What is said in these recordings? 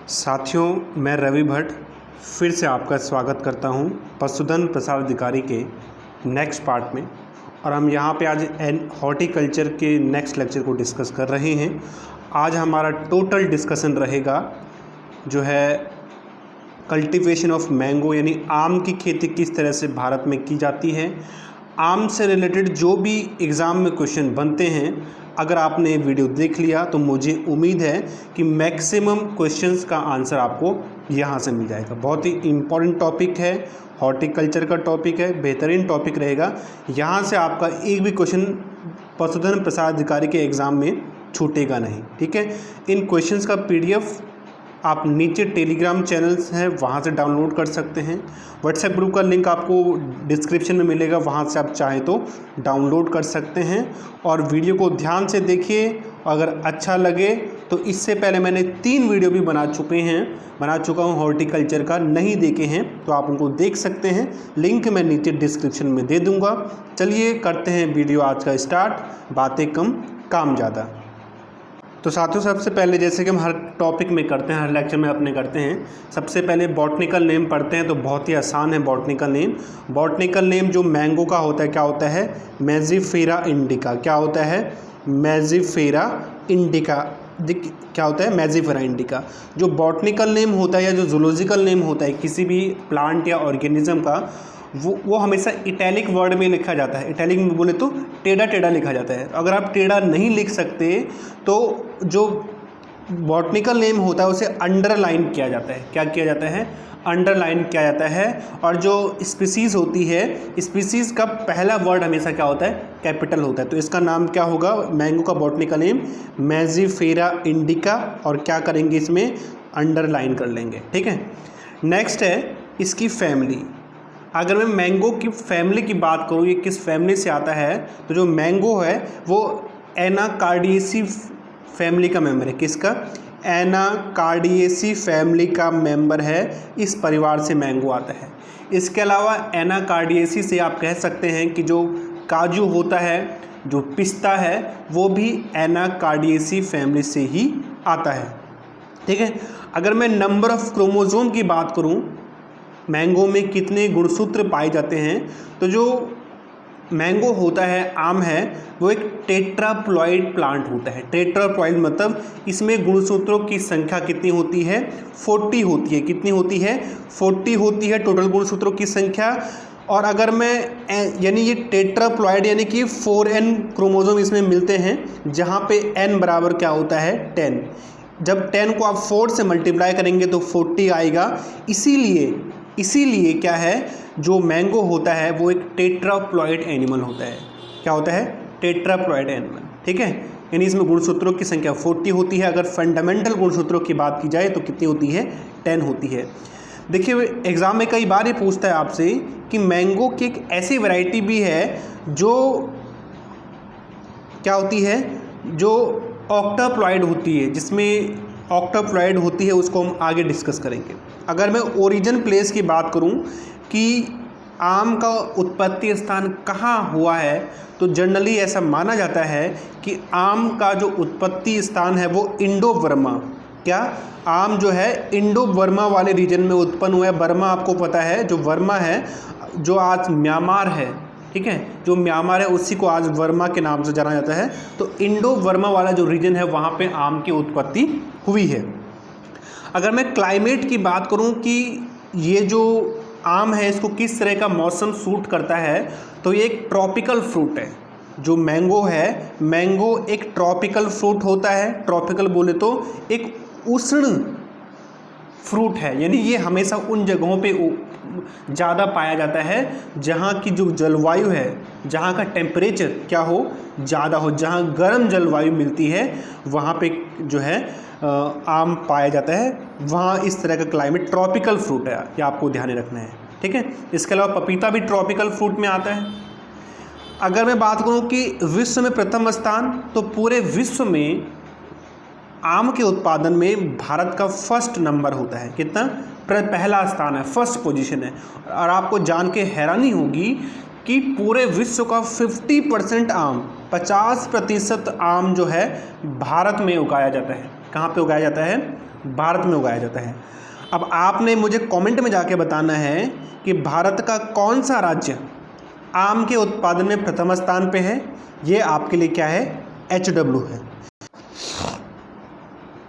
साथियों, मैं रवि भट्ट फिर से आपका स्वागत करता हूं पशुधन प्रसार अधिकारी के नेक्स्ट पार्ट में। और हम यहां पे आज हॉर्टिकल्चर के नेक्स्ट लेक्चर को डिस्कस कर रहे हैं। आज हमारा टोटल डिस्कशन रहेगा जो है कल्टीवेशन ऑफ मैंगो, यानी आम की खेती किस तरह से भारत में की जाती है। आम से रिलेटेड जो भी एग्ज़ाम में क्वेश्चन बनते हैं, अगर आपने ये वीडियो देख लिया तो मुझे उम्मीद है कि मैक्सिमम क्वेश्चंस का आंसर आपको यहाँ से मिल जाएगा। बहुत ही इम्पॉर्टेंट टॉपिक है, हॉर्टिकल्चर का टॉपिक है, बेहतरीन टॉपिक रहेगा। यहाँ से आपका एक भी क्वेश्चन पशुधन प्रसार अधिकारी के एग्ज़ाम में छूटेगा नहीं, ठीक है। इन क्वेश्चंस का PDF आप नीचे टेलीग्राम चैनल्स हैं वहाँ से डाउनलोड कर सकते हैं। व्हाट्सएप ग्रुप का लिंक आपको डिस्क्रिप्शन में मिलेगा, वहाँ से आप चाहें तो डाउनलोड कर सकते हैं। और वीडियो को ध्यान से देखिए, अगर अच्छा लगे तो इससे पहले मैंने 3 वीडियो भी बना चुका हूँ हॉर्टिकल्चर का, नहीं देखे हैं तो आप उनको देख सकते हैं। लिंक मैं नीचे डिस्क्रिप्शन में दे दूँगा। चलिए करते हैं वीडियो आज का स्टार्ट। बातें कम काम ज़्यादा। तो साथियों, सबसे पहले जैसे कि हम हर टॉपिक में करते हैं, हर लेक्चर में अपने करते हैं, सबसे पहले बॉटनिकल नेम पढ़ते हैं। तो बहुत ही आसान है बॉटनिकल नेम। बॉटनिकल नेम जो मैंगो का होता है क्या होता है? मेजिफेरा इंडिका। क्या होता है? मेजिफेरा इंडिका। क्या होता है? मेजिफेरा इंडिका। जो बॉटनिकल नेम होता है या जो जूलॉजिकल नेम होता है किसी भी प्लांट या ऑर्गेनिज्म का, वो हमेशा इटैलिक वर्ड में लिखा जाता है। इटैलिक में बोले तो टेढ़ा टेढ़ा लिखा जाता है। अगर आप टेढ़ा नहीं लिख सकते तो जो बॉटनिकल नेम होता है उसे अंडरलाइन किया जाता है। क्या किया जाता है? अंडरलाइन किया जाता है। और जो स्पीसीज़ होती है, स्पीसीज़ का पहला वर्ड हमेशा क्या होता है? कैपिटल होता है। तो इसका नाम क्या होगा? मैंगो का बॉटनिकल नेम मेजिफेरा इंडिका। और क्या करेंगे? इसमें अंडरलाइन कर लेंगे, ठीक है। नेक्स्ट है इसकी फैमिली। अगर मैं मैंगो की फैमिली की बात करूँ, ये किस फैमिली से आता है, तो जो मैंगो है वो एनाकार्डियेसी फैमिली का मेंबर है। किसका? एनाकार्डियेसी फैमिली का मेंबर है। इस परिवार से मैंगो आता है। इसके अलावा एनाकार्डियेसी से आप कह सकते हैं कि जो काजू होता है, जो पिस्ता है, वो भी एनाकार्डियेसी फैमिली से ही आता है, ठीक है। अगर मैं नंबर ऑफ क्रोमोसोम की बात करूँ, मैंगो में कितने गुणसूत्र पाए जाते हैं, तो जो मैंगो होता है, आम है, वो एक टेट्राप्लॉइड प्लांट होता है। टेट्राप्लॉइड मतलब इसमें गुणसूत्रों की संख्या कितनी होती है? 40 होती है। कितनी होती है? 40 होती है टोटल गुणसूत्रों की संख्या। और अगर मैं यानी ये टेट्राप्लॉइड यानी कि 4n क्रोमोसोम इसमें मिलते हैं, जहाँ पे n बराबर क्या होता है? 10। जब 10 को आप 4 से मल्टीप्लाई करेंगे तो 40 आएगा। इसीलिए क्या है, जो मैंगो होता है वो एक टेट्राप्लॉइड एनिमल होता है। क्या होता है? टेट्राप्लॉइड एनिमल, ठीक है। यानी इसमें गुणसूत्रों की संख्या 40 होती है। अगर फंडामेंटल गुणसूत्रों की बात की जाए तो कितनी होती है? 10 होती है। देखिए, एग्ज़ाम में कई बार ये पूछता है आपसे कि मैंगो की एक ऐसी वैरायटी भी है जो क्या होती है? जो ऑक्टाप्लॉइड होती है, जिसमें ऑक्टाप्लॉइड होती है, उसको हम आगे डिस्कस करेंगे। अगर मैं ओरिजिन प्लेस की बात करूं कि आम का उत्पत्ति स्थान कहाँ हुआ है, तो जनरली ऐसा माना जाता है कि आम का जो उत्पत्ति स्थान है वो इंडो बर्मा। क्या? आम जो है इंडो बर्मा वाले रीजन में उत्पन्न हुआ है। बर्मा आपको पता है, जो बर्मा है, जो आज म्यांमार है, ठीक है, जो म्यांमार है उसी को आज वर्मा के नाम से जाना जाता है। तो इंडो वर्मा वाला जो रीजन है वहाँ पे आम की उत्पत्ति हुई है। अगर मैं क्लाइमेट की बात करूँ कि ये जो आम है इसको किस तरह का मौसम सूट करता है, तो ये एक ट्रॉपिकल फ्रूट है। जो मैंगो है, मैंगो एक ट्रॉपिकल फ्रूट होता है। ट्रॉपिकल बोले तो एक उष्ण फ्रूट है, यानी ये हमेशा उन जगहों पे ज़्यादा पाया जाता है जहाँ की जो जलवायु है, जहाँ का टेम्परेचर क्या हो? ज़्यादा हो। जहाँ गर्म जलवायु मिलती है वहाँ पे जो है आम पाया जाता है। वहाँ इस तरह का क्लाइमेट ट्रॉपिकल फ्रूट है, ये आपको ध्यान रखना है, ठीक है। इसके अलावा पपीता भी ट्रॉपिकल फ्रूट में आता है। अगर मैं बात करूँ कि विश्व में प्रथम स्थान, तो पूरे विश्व में आम के उत्पादन में भारत का फर्स्ट नंबर होता है। कितना? पहला स्थान है, फर्स्ट पोजीशन है। और आपको जान के हैरानी होगी कि पूरे विश्व का 50% आम, 50% आम जो है भारत में उगाया जाता है। कहाँ पे उगाया जाता है? भारत में उगाया जाता है। अब आपने मुझे कमेंट में जाके बताना है कि भारत का कौन सा राज्य आम के उत्पादन में प्रथम स्थान पे है। ये आपके लिए क्या है, HW है।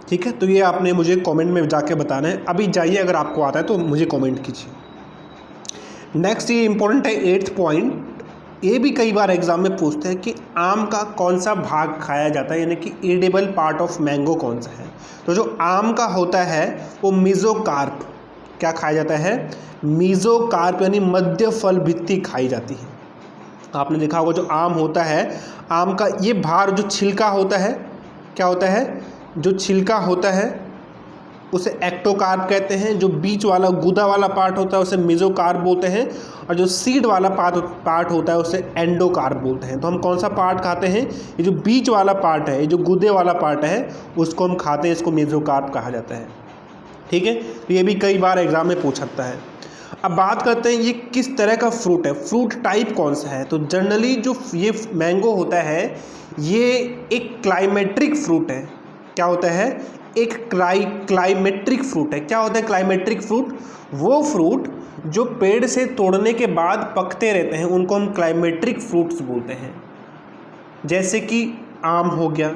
ठीक है, तो ये आपने मुझे कमेंट में जाके बताना है। अभी जाइए, अगर आपको आता है तो मुझे कमेंट कीजिए। नेक्स्ट ये इंपॉर्टेंट है 8th पॉइंट, ये भी कई बार एग्जाम में पूछते हैं कि आम का कौन सा भाग खाया जाता है, यानी कि एडिबल पार्ट ऑफ मैंगो कौन सा है। तो जो आम का होता है वो मीजोकार्प, क्या खाया जाता है, मीजोकार्प यानी मध्य फल भित्ति खाई जाती है। आपने देखा होगा जो आम होता है, आम का ये बाहर जो छिलका होता है, क्या होता है, जो छिलका होता है उसे एक्टोकार्प कहते हैं। जो बीच वाला गूदा वाला पार्ट होता है उसे मेसोकार्प बोलते हैं, और जो सीड वाला पार्ट होता है उसे एंडोकार्प बोलते हैं। तो हम कौन सा पार्ट खाते हैं, ये जो बीच वाला पार्ट है, ये जो गूदे वाला पार्ट है उसको हम खाते हैं, इसको मेसोकार्प कहा जाता है। ठीक है, तो ये भी कई बार एग्जाम में पूछ सकता है। अब बात करते हैं ये किस तरह का फ्रूट है, फ्रूट टाइप कौन सा है। तो जनरली जो ये मैंगो होता है ये एक क्लाइमेट्रिक फ्रूट है। क्या होता है, एक क्लाइमेट्रिक फ्रूट है। क्या होता है क्लाइमेट्रिक फ्रूट, वो फ्रूट जो पेड़ से तोड़ने के बाद पकते रहते हैं उनको हम क्लाइमेट्रिक फ्रूट्स बोलते हैं। जैसे कि आम हो गया,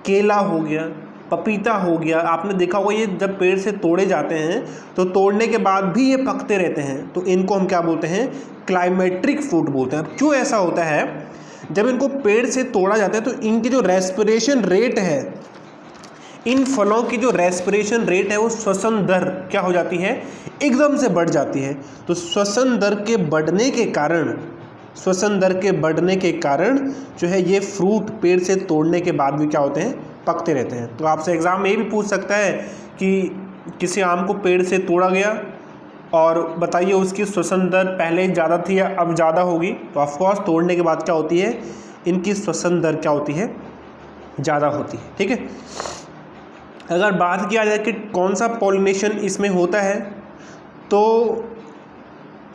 केला हो गया, पपीता हो गया। आपने देखा होगा ये जब पेड़ से तोड़े जाते हैं तो तोड़ने के बाद भी ये पकते रहते हैं, तो इनको हम क्या बोलते हैं, क्लाइमेट्रिक फ्रूट बोलते हैं। अब क्यों ऐसा होता है, जब इनको पेड़ से तोड़ा जाता है तो इनकी जो रेस्पिरेशन रेट है, इन फलों की जो रेस्पिरेशन रेट है वो श्वसन दर क्या हो जाती है, एकदम से बढ़ जाती है। तो श्वसन दर के बढ़ने के कारण जो है ये फ्रूट पेड़ से तोड़ने के बाद भी क्या होते हैं, पकते रहते हैं। तो आपसे एग्जाम में ये भी पूछ सकता है कि किसी आम को पेड़ से तोड़ा गया और बताइए उसकी श्वसन दर पहले ज़्यादा थी या अब ज़्यादा होगी। तो ऑफकोर्स तोड़ने के बाद क्या होती है, इनकी श्वसन दर क्या होती है, ज़्यादा होती है। ठीक है, अगर बात किया जाए कि कौन सा पॉलिनेशन इसमें होता है, तो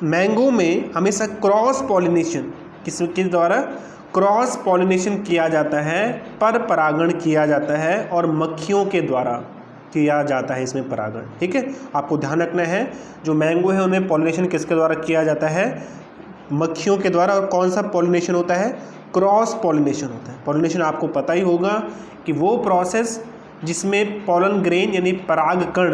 मैंगो में हमेशा क्रॉस पॉलिनेशन किसके द्वारा, क्रॉस पॉलिनेशन किया जाता है, पर परागण किया जाता है और मक्खियों के द्वारा किया जाता है इसमें परागण। ठीक है, आपको ध्यान रखना है जो मैंगो है उनमें पॉलिनेशन किसके द्वारा किया जाता है, मक्खियों के द्वारा। और कौन सा पॉलिनेशन होता है, क्रॉस पॉलिनेशन होता है। पॉलिनेशन आपको पता ही होगा कि वो प्रोसेस जिसमें पॉलन ग्रेन यानी परागकण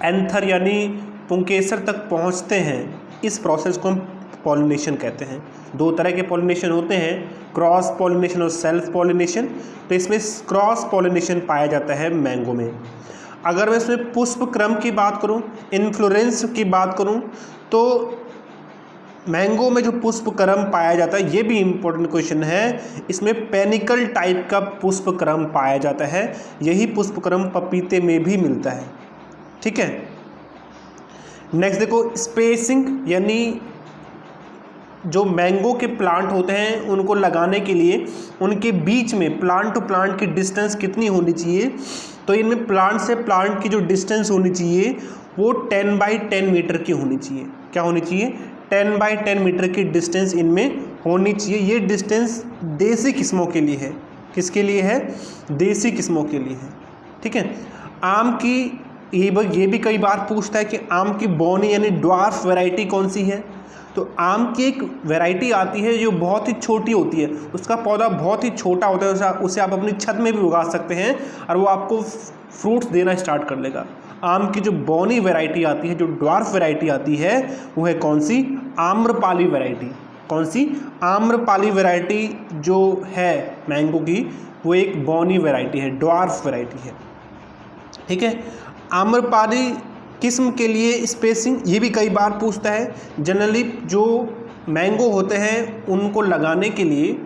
एंथर यानी पुंकेसर तक पहुंचते हैं, इस प्रोसेस को हम पॉलिनेशन कहते हैं। दो तरह के पॉलिनेशन होते हैं, क्रॉस पॉलिनेशन और सेल्फ पॉलिनेशन। तो इसमें क्रॉस पॉलिनेशन पाया जाता है मैंगो में। अगर मैं इसमें पुष्प क्रम की बात करूं, इन्फ्लोरेंस की बात करूं, तो मैंगो में जो पुष्प क्रम पाया जाता है, ये भी इम्पोर्टेंट क्वेश्चन है, इसमें पेनिकल टाइप का पुष्प क्रम पाया जाता है। यही पुष्प क्रम पपीते में भी मिलता है। ठीक है, नेक्स्ट देखो स्पेसिंग, यानी जो मैंगो के प्लांट होते हैं उनको लगाने के लिए उनके बीच में प्लांट टू प्लांट की डिस्टेंस कितनी होनी चाहिए। तो इनमें प्लांट से प्लांट की जो डिस्टेंस होनी चाहिए वो 10 बाई 10 मीटर की होनी चाहिए। क्या होनी चाहिए, 10 बाई 10 मीटर की डिस्टेंस इनमें होनी चाहिए। ये डिस्टेंस देसी किस्मों के लिए है। किसके लिए है, देसी किस्मों के लिए है। ठीक है, आम की ये भी कई बार पूछता है कि आम की बौनी यानी ड्वार्फ वैरायटी कौन सी है। तो आम की एक वैरायटी आती है जो बहुत ही छोटी होती है, उसका पौधा बहुत ही छोटा होता है, उसे आप अपनी छत में भी उगा सकते हैं और वो आपको फ्रूट्स देना स्टार्ट कर लेगा। आम की जो बौनी वैरायटी आती है, जो ड्वार्फ वैरायटी आती है, वो है कौन सी, आम्रपाली वैरायटी। कौन सी, आम्रपाली वैरायटी जो है मैंगो की, वो एक बौनी वैरायटी है, ड्वार्फ वैरायटी है। ठीक है, आम्रपाली किस्म के लिए स्पेसिंग ये भी कई बार पूछता है। जनरली जो मैंगो होते हैं उनको लगाने के लिए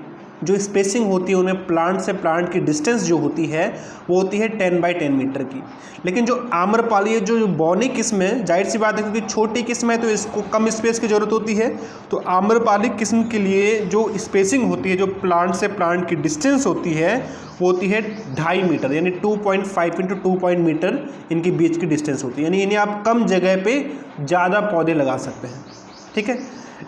जो स्पेसिंग होती है, उन्हें प्लांट से प्लांट की डिस्टेंस जो होती है वो होती है 10 बाई 10 मीटर की। लेकिन जो आम्रपाली है, जो बौनी किस्म है, जाहिर सी बात है क्योंकि छोटी किस्म है तो इसको कम स्पेस की ज़रूरत होती है। तो आम्रपाली किस्म के लिए जो स्पेसिंग होती है, जो प्लांट से प्लांट की डिस्टेंस होती है, वो होती है 2.5 मीटर, यानी 2.5 × 2 मीटर इनके बीच की डिस्टेंस होती है। यानी इन्हें आप कम जगह पे ज़्यादा पौधे लगा सकते हैं। ठीक है,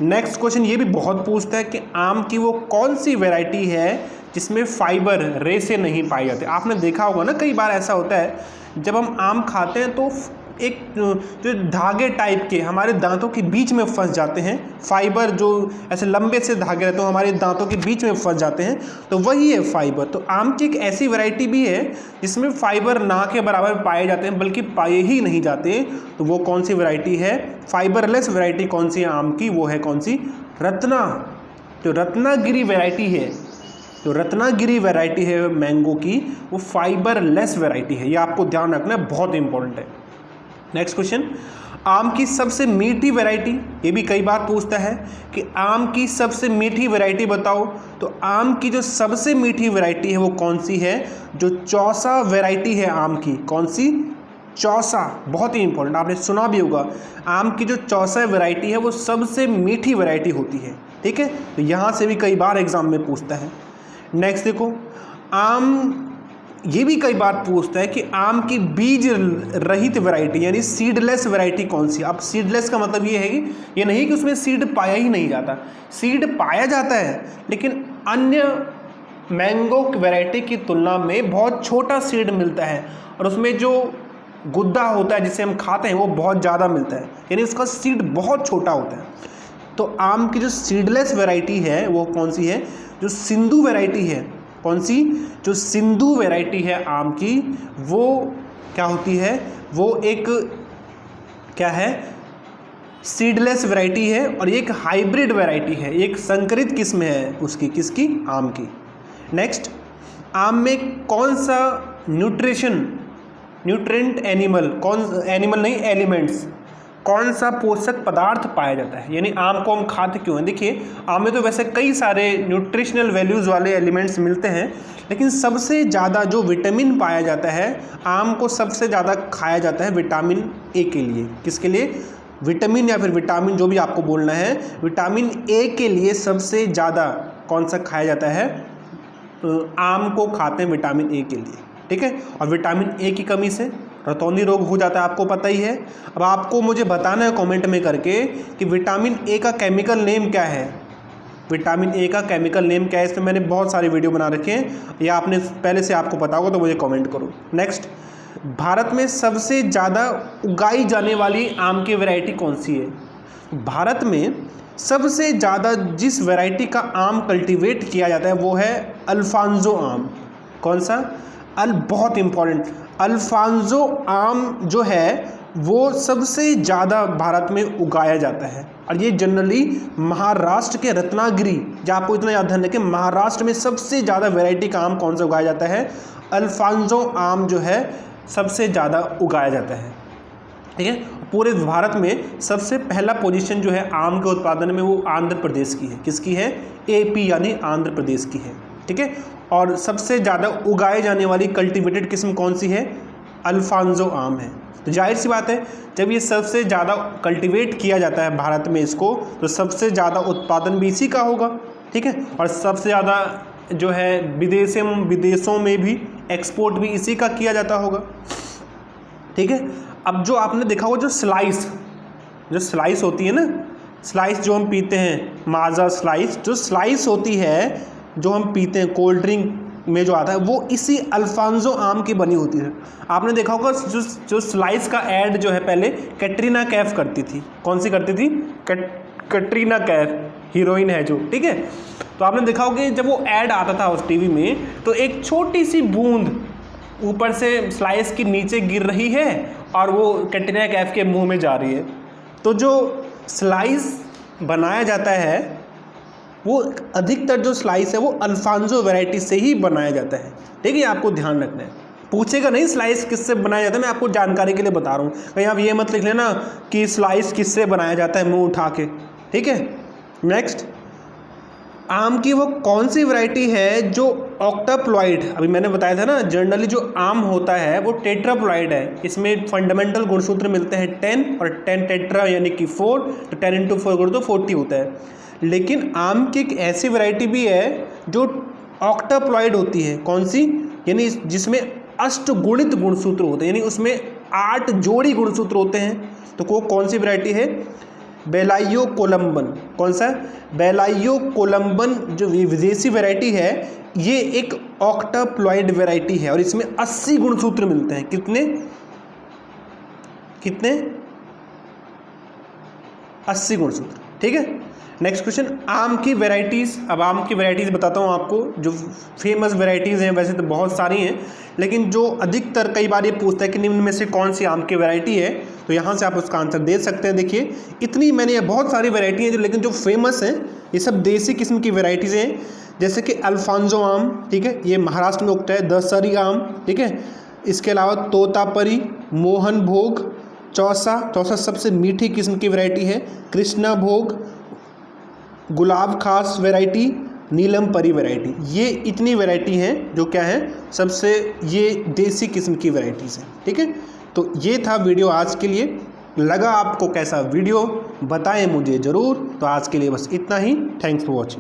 नेक्स्ट क्वेश्चन ये भी बहुत पूछता है कि आम की वो कौन सी वैरायटी है जिसमें फाइबर रेशे नहीं पाए जाते। आपने देखा होगा ना, कई बार ऐसा होता है जब हम आम खाते हैं तो एक जो धागे टाइप के हमारे दांतों के बीच में फंस जाते हैं, फाइबर जो ऐसे लंबे से धागे रहते हैं हमारे दांतों के बीच में फंस जाते हैं, तो वही है फाइबर। तो आम की एक ऐसी वैरायटी भी है जिसमें फाइबर ना के बराबर पाए जाते हैं, बल्कि पाए ही नहीं जाते। तो वो कौन सी वैरायटी है? फाइबरलेस वैरायटी कौन सी है आम की? वो है कौन सी? रत्ना। जो रत्नागिरी वैरायटी है, जो रत्नागिरी वैरायटी है मैंगो की, वो फाइबरलेस वैरायटी है। ये आपको ध्यान रखना है, बहुत इंपॉर्टेंट है। नेक्स्ट क्वेश्चन, आम की सबसे मीठी वैरायटी। ये भी कई बार पूछता है कि आम की सबसे मीठी वैरायटी बताओ। तो आम की जो सबसे मीठी वैरायटी है वो कौन सी है? जो चौसा वैरायटी है आम की। कौन सी? चौसा। बहुत ही इंपॉर्टेंट, आपने सुना भी होगा। आम की जो चौसा वैरायटी है वो सबसे मीठी वैरायटी होती है। ठीक है, तो यहाँ से भी कई बार एग्जाम में पूछता है। नेक्स्ट देखो, आम ये भी कई बार पूछता है कि आम की बीज रहित वैरायटी यानी सीडलेस वैरायटी कौन सी? अब सीडलेस का मतलब ये है कि ये नहीं कि उसमें सीड पाया ही नहीं जाता, सीड पाया जाता है, लेकिन अन्य मैंगो वैरायटी की तुलना में बहुत छोटा सीड मिलता है और उसमें जो गुद्दा होता है जिसे हम खाते हैं वो बहुत ज़्यादा मिलता है, यानी उसका सीड बहुत छोटा होता है। तो आम की जो सीडलेस वैरायटी है वो कौन सी है? जो सिंधु वैरायटी है। कौन सी? जो सिंधु वैरायटी है आम की, वो क्या होती है? वो एक क्या है? सीडलेस वैरायटी है और एक हाइब्रिड वैरायटी है, एक संकरित किस्म है उसकी। किसकी? आम की। नेक्स्ट, आम में कौन सा न्यूट्रेंट एलिमेंट्स, कौन सा पोषक पदार्थ पाया जाता है? यानी आम को हम खाते क्यों हैं? देखिए, आम में तो वैसे कई सारे न्यूट्रिशनल वैल्यूज़ वाले एलिमेंट्स मिलते हैं, लेकिन सबसे ज़्यादा जो विटामिन पाया जाता है, आम को सबसे ज़्यादा खाया जाता है विटामिन ए के लिए। किसके लिए? विटामिन या फिर विटामिन, जो भी आपको बोलना है, विटामिन ए के लिए सबसे ज़्यादा कौन सा खाया जाता है? आम को खाते हैं विटामिन ए के लिए। ठीक है, और विटामिन ए की कमी से रतौंधी रोग हो जाता है, आपको पता ही है। अब आपको मुझे बताना है कमेंट में करके कि विटामिन ए का केमिकल नेम क्या है? विटामिन ए का केमिकल नेम क्या है? इसमें मैंने बहुत सारे वीडियो बना रखे हैं, या आपने पहले से आपको पता होगा तो मुझे कमेंट करो। नेक्स्ट, भारत में सबसे ज़्यादा उगाई जाने वाली आम की वैरायटी कौन सी है? भारत में सबसे ज़्यादा जिस वैरायटी का आम कल्टीवेट किया जाता है वो है अल्फांसो आम। कौन सा? बहुत इंपॉर्टेंट, अल्फांसो आम जो है वो सबसे ज़्यादा भारत में उगाया जाता है, और ये जनरली महाराष्ट्र के रत्नागिरी, जो आपको इतना याद ध्यान रखें, महाराष्ट्र में सबसे ज़्यादा वैरायटी का आम कौन सा उगाया जाता है? अल्फांसो आम जो है सबसे ज़्यादा उगाया जाता है। ठीक है, पूरे भारत में सबसे पहला पोजीशन जो है आम के उत्पादन में वो आंध्र प्रदेश की है। किसकी है? AP यानी आंध्र प्रदेश की है। ठीक है, और सबसे ज़्यादा उगाए जाने वाली कल्टीवेटेड किस्म कौन सी है? अल्फांसो आम है। तो जाहिर सी बात है, जब ये सबसे ज़्यादा कल्टीवेट किया जाता है भारत में इसको, तो सबसे ज़्यादा उत्पादन भी इसी का होगा। ठीक है, और सबसे ज़्यादा जो है विदेशों में भी एक्सपोर्ट भी इसी का किया जाता होगा। ठीक है, अब जो आपने देखा होगा, जो स्लाइस होती है ना, स्लाइस जो हम पीते हैं, माजा स्लाइस, जो स्लाइस होती है जो हम पीते हैं कोल्ड ड्रिंक में जो आता है, वो इसी अल्फांसो आम की बनी होती है। आपने देखा होगा जो स्लाइस का ऐड जो है पहले कैटरीना कैफ करती थी। कौन सी करती थी? कैटरीना कैफ, हीरोइन है जो। ठीक है, तो आपने देखा होगा जब वो ऐड आता था उस टीवी में, तो एक छोटी सी बूंद ऊपर से स्लाइस की नीचे गिर रही है और वो कैटरीना कैफ के मुंह में जा रही है। तो जो स्लाइस बनाया जाता है वो अधिकतर जो स्लाइस है वो अल्फांसो वैरायटी से ही बनाया जाता है। ठीक है, आपको ध्यान रखना है। पूछेगा नहीं स्लाइस किससे बनाया जाता है, मैं आपको जानकारी के लिए बता रहा हूँ, कहीं आप ये मत लिख लेना कि स्लाइस किससे बनाया जाता है मुंह उठा के। ठीक है, नेक्स्ट, आम की वो कौन सी वैरायटी है जो ऑक्टाप्लॉइड, अभी मैंने बताया था ना, जनरली जो आम होता है वो टेट्राप्लॉइड है। इसमें फंडामेंटल गुणसूत्र मिलते हैं 10 और 10 टेट्रा यानी कि 4, तो 10 × 4 करो तो 40 होता है। लेकिन आम की एक ऐसी वैरायटी भी है जो ऑक्टाप्लॉइड होती है। कौन सी? यानी जिसमें अष्टगुणित गुणसूत्र होते हैं, यानी उसमें 8 जोड़ी गुणसूत्र होते हैं। तो वो कौन सी वैरायटी है? बेलाइयो कोलम्बन। कौन सा? बेलाइयो कोलम्बन जो विदेशी वैरायटी है, ये एक ऑक्टाप्लॉइड वैरायटी है और इसमें 80 गुणसूत्र मिलते हैं। कितने कितने 80 गुणसूत्र। ठीक है, नेक्स्ट क्वेश्चन, आम की वैरायटीज़। अब आम की वैरायटीज़ बताता हूँ आपको, जो फेमस वैरायटीज़ हैं, वैसे तो बहुत सारी हैं, लेकिन जो अधिकतर कई बार ये पूछता है कि निम्न में से कौन सी आम की वैरायटी है, तो यहाँ से आप उसका आंसर दे सकते हैं। देखिए इतनी मैंने ये बहुत सारी वैरायटी हैं जो, लेकिन जो फेमस हैं ये सब देसी किस्म की वैरायटीज़ हैं, जैसे कि अल्फांजो आम, ठीक है, ये महाराष्ट्र में उगता है। दशहरी आम, ठीक है, इसके अलावा तोतापरी, मोहन भोग, चौसा सबसे मीठी किस्म की वैरायटी है, कृष्णा भोग, गुलाब खास वैरायटी, नीलम परी वैरायटी। ये इतनी वैरायटी हैं जो क्या है, सबसे ये देसी किस्म की वैरायटीज़ हैं। ठीक है, तो ये था वीडियो आज के लिए। लगा आपको कैसा वीडियो, बताएं मुझे ज़रूर। तो आज के लिए बस इतना ही। Thanks for watching.